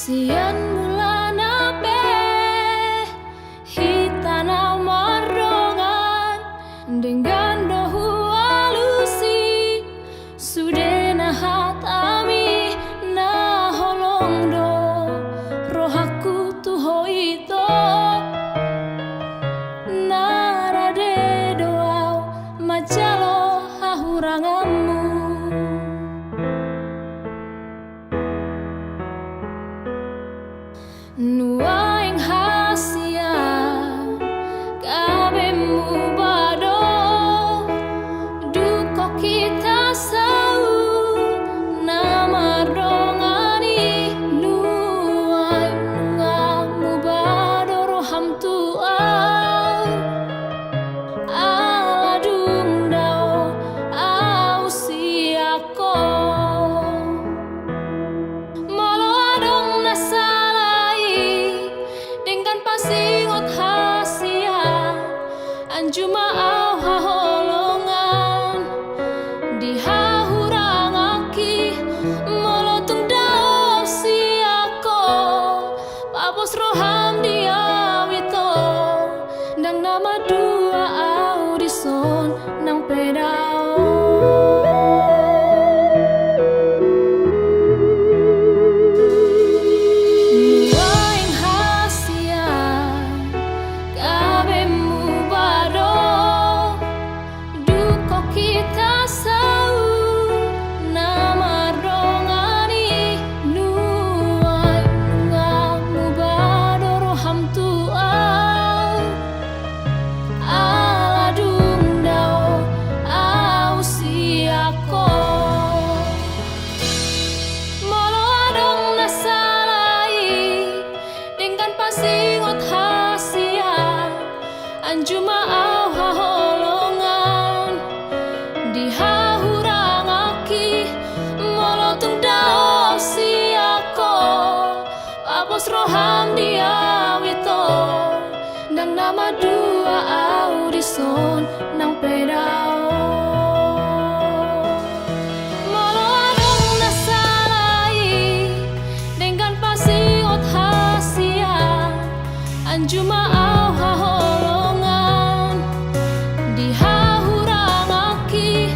Sian bulan ape hitana marongan dengan dohu alusi sudena hatami na holong do rohaku tuhoito narade doau macalo hahurangamu. Nuaing hasia kabemu bado duko kita sau nama rongani nuai ngamu bado roham tuau aladung dao au siako molo adong nasa singot hasia anjuma au haholongan di hahurangaki molotung dao siako papos roham diawito nang nama dua audison nang pedao. Singot hasia anjuma au haholongan di hahurangaki molotung dao siako papos roham diawito nang nama dua audison nang pedao. Anjuma au haholongan di hahurangaki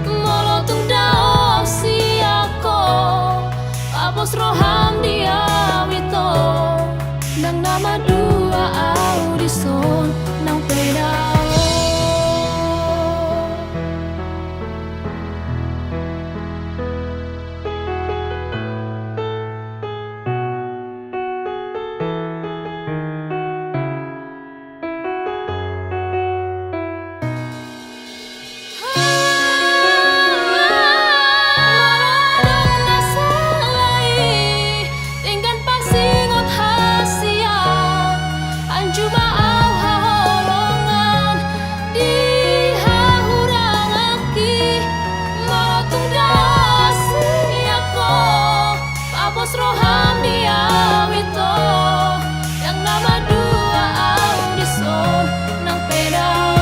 molotung dao siako papos roham diawito nang nama dua audison nang pedao. Roham diawito yang nama dua audison nang pedao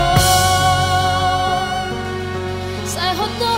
saya hoto